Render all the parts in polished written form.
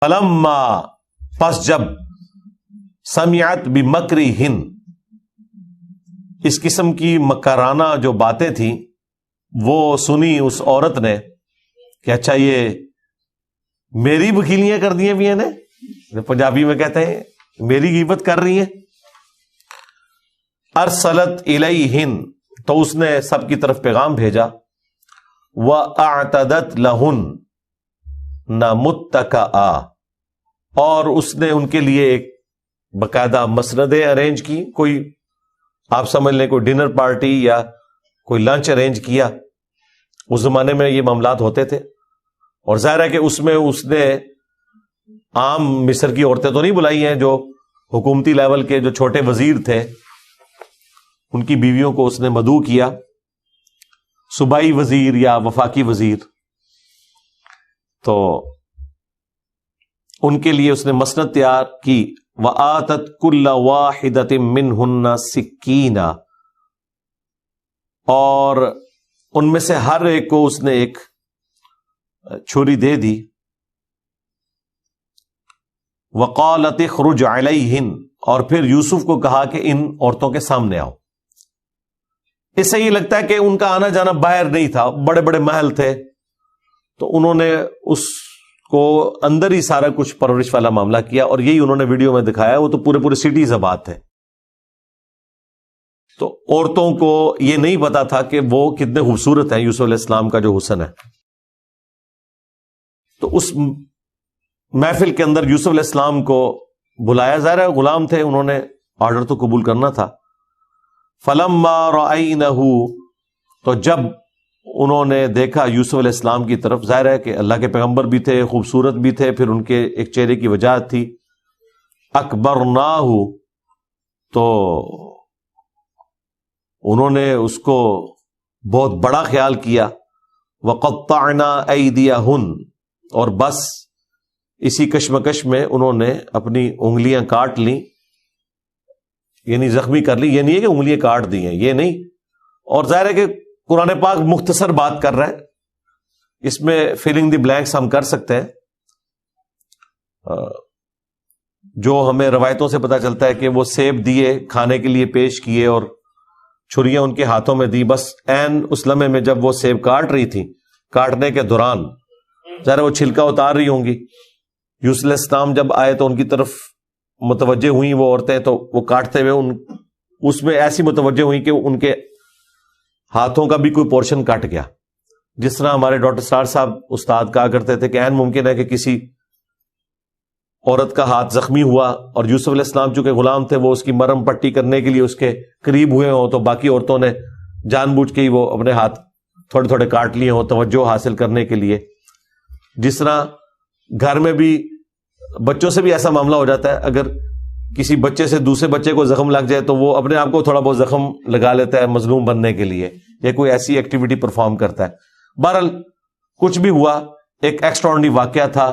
فلما پس جب سمعت بمکرہن اس قسم کی مکرانہ جو باتیں تھیں وہ سنی اس عورت نے کہ اچھا یہ میری وکیلیاں کر دی ہیں بھی نے، پنجابی میں کہتے ہیں میری غیبت کر رہی ہیں. ارسلت الیہن تو اس نے سب کی طرف پیغام بھیجا. وَأَعْتَدَتْ لَهُنَّ مُتَّكَأً اور اس نے ان کے لیے ایک باقاعدہ مسندیں ارینج کی. کوئی آپ سمجھ لیں کوئی ڈنر پارٹی یا کوئی لنچ ارینج کیا. اس زمانے میں یہ معاملات ہوتے تھے اور ظاہر ہے کہ اس میں اس نے عام مصر کی عورتیں تو نہیں بلائی ہیں، جو حکومتی لیول کے جو چھوٹے وزیر تھے ان کی بیویوں کو اس نے مدعو کیا، صوبائی وزیر یا وفاقی وزیر. تو ان کے لیے اس نے مسند تیار کی. وَآتَتْ كُلَّ وَاحِدَةٍ مِّنْهُنَّ سِكِّينًا اور ان میں سے ہر ایک کو اس نے ایک چھری دے دی. وَقَالَتِ اخْرُجْ عَلَيْهِنْ اور پھر یوسف کو کہا کہ ان عورتوں کے سامنے آؤ. اس سے یہ لگتا ہے کہ ان کا آنا جانا باہر نہیں تھا، بڑے بڑے محل تھے تو انہوں نے اس کو اندر ہی سارا کچھ پرورش والا معاملہ کیا اور یہی انہوں نے ویڈیو میں دکھایا. وہ تو پورے سٹیز آباد تھے تو عورتوں کو یہ نہیں پتا تھا کہ وہ کتنے خوبصورت ہیں، یوسف علیہ السلام کا جو حسن ہے. تو اس محفل کے اندر یوسف علیہ السلام کو بلایا. ظاہر ہے غلام تھے، انہوں نے آرڈر تو قبول کرنا تھا. فلما رأینہ تو جب انہوں نے دیکھا یوسف علیہ السلام کی طرف، ظاہر ہے کہ اللہ کے پیغمبر بھی تھے، خوبصورت بھی تھے، پھر ان کے ایک چہرے کی وجاہت تھی. اکبرناہ تو انہوں نے اس کو بہت بڑا خیال کیا. وقطعنا ایدیہن اور بس اسی کشمکش میں انہوں نے اپنی انگلیاں کاٹ لیں، یعنی زخمی کر لی. یہ نہیں ہے کہ انگلیاں کاٹ دی ہیں، یہ نہیں. اور ظاہر ہے کہ قرآن پاک مختصر بات کر رہا ہے، اس میں فلنگ دی بلینکس ہم کر سکتے ہیں. جو ہمیں روایتوں سے پتہ چلتا ہے کہ وہ سیب دیے کھانے کے لیے پیش کیے اور چھریاں ان کے ہاتھوں میں دی. بس عین اس لمحے میں جب وہ سیب کاٹ رہی تھی، کاٹنے کے دوران ظاہر وہ چھلکا اتار رہی ہوں گی. یوسف علیہ السلام جب آئے تو ان کی طرف متوجہ ہوئیں وہ عورتیں، تو وہ کاٹتے ہوئے اس میں ایسی متوجہ ہوئی کہ ان کے ہاتھوں کا بھی کوئی پورشن کٹ گیا. جس طرح ہمارے ڈاکٹر سار صاحب استاد کہا کرتے تھے کہ عین ممکن ہے کہ کسی عورت کا ہاتھ زخمی ہوا اور یوسف علیہ السلام چونکہ غلام تھے وہ اس کی مرہم پٹی کرنے کے لیے اس کے قریب ہوئے ہوں، تو باقی عورتوں نے جان بوجھ کے ہی وہ اپنے ہاتھ تھوڑے تھوڑے کاٹ لیے ہوں توجہ حاصل کرنے کے لیے. جس طرح گھر میں بھی بچوں سے بھی ایسا معاملہ ہو جاتا ہے، اگر کسی بچے سے دوسرے بچے کو زخم لگ جائے تو وہ اپنے آپ کو تھوڑا بہت زخم لگا لیتا ہے مظلوم بننے کے لیے، یا کوئی ایسی ایکٹیویٹی پرفارم کرتا ہے. بہرحال کچھ بھی ہوا، ایک ایکسٹراڈنری واقعہ تھا،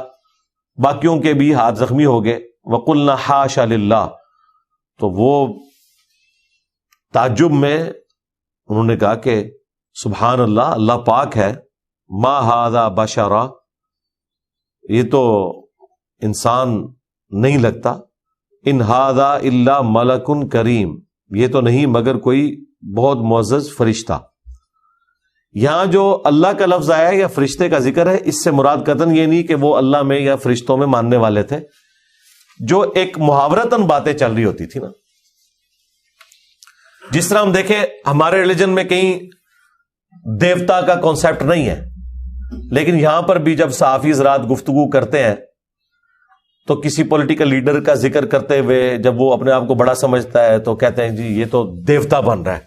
باقیوں کے بھی ہاتھ زخمی ہو گئے. وَقُلْنَا حَاشَ لِلَّهِ تو وہ تعجب میں انہوں نے کہا کہ سبحان اللہ، اللہ پاک ہے. ما هذا بشرا یہ تو انسان نہیں لگتا. ان هذا الا ملک کریم یہ تو نہیں مگر کوئی بہت معزز فرشتہ. یہاں جو اللہ کا لفظ آیا ہے یا فرشتے کا ذکر ہے، اس سے مراد قطعاً یہ نہیں کہ وہ اللہ میں یا فرشتوں میں ماننے والے تھے. جو ایک محاورتاً باتیں چل رہی ہوتی تھی نا، جس طرح ہم دیکھیں ہمارے ریلیجن میں کہیں دیوتا کا کانسیپٹ نہیں ہے، لیکن یہاں پر بھی جب صحافی حضرات گفتگو کرتے ہیں تو کسی پولیٹیکل لیڈر کا ذکر کرتے ہوئے جب وہ اپنے آپ کو بڑا سمجھتا ہے تو کہتے ہیں جی یہ تو دیوتا بن رہا ہے،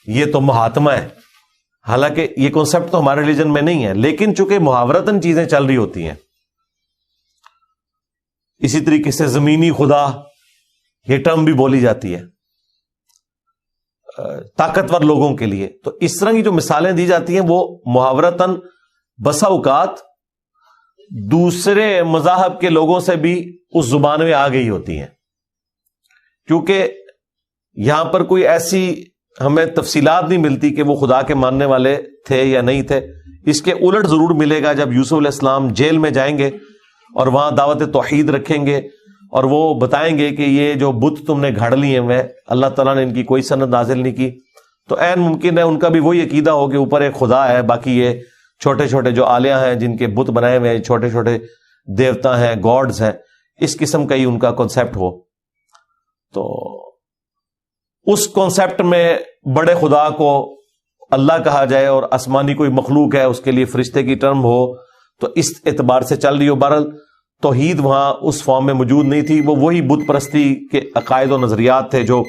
یہ تو مہاتما ہے. حالانکہ یہ کانسیپٹ تو ہمارے ریلیجن میں نہیں ہے، لیکن چونکہ محاورتاً چیزیں چل رہی ہوتی ہیں. اسی طریقے سے زمینی خدا یہ ٹرم بھی بولی جاتی ہے طاقتور لوگوں کے لیے. تو اس طرح کی جو مثالیں دی جاتی ہیں وہ محاورتاً بسا اوقات دوسرے مذاہب کے لوگوں سے بھی اس زبان میں آ گئی ہوتی ہیں، کیونکہ یہاں پر کوئی ایسی ہمیں تفصیلات نہیں ملتی کہ وہ خدا کے ماننے والے تھے یا نہیں تھے. اس کے الٹ ضرور ملے گا جب یوسف علیہ السلام جیل میں جائیں گے اور وہاں دعوت توحید رکھیں گے اور وہ بتائیں گے کہ یہ جو بت تم نے گھڑ لیے ہیں اللہ تعالیٰ نے ان کی کوئی سند نازل نہیں کی، تو عین ممکن ہے ان کا بھی وہی عقیدہ ہو کہ اوپر ایک خدا ہے، باقی یہ چھوٹے چھوٹے جو آلیہ ہیں جن کے بت بنائے ہوئے ہیں، چھوٹے چھوٹے دیوتا ہیں، گاڈز ہیں، اس قسم کا ہی ان کا کانسیپٹ ہو۔ تو اس کانسیپٹ میں بڑے خدا کو اللہ کہا جائے اور آسمانی کوئی مخلوق ہے اس کے لیے فرشتے کی ٹرم ہو، تو اس اعتبار سے چل رہی ہو۔ بہرحال توحید وہاں اس فارم میں موجود نہیں تھی، وہ وہی بت پرستی کے عقائد و نظریات تھے جو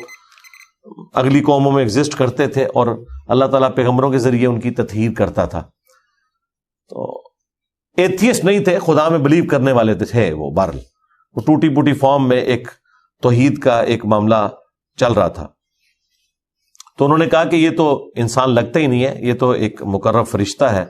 اگلی قوموں میں ایگزسٹ کرتے تھے، اور اللہ تعالیٰ پیغمبروں کے ذریعے ان کی تطہیر کرتا تھا۔ تو ایتھیسٹ نہیں تھے، خدا میں بلیو کرنے والے تھے وہ۔ بہرحال وہ ٹوٹی پوٹی فارم میں ایک توحید کا ایک معاملہ چل رہا تھا۔ تو انہوں نے کہا کہ یہ تو انسان لگتا ہی نہیں ہے، یہ تو ایک مقرب فرشتہ ہے۔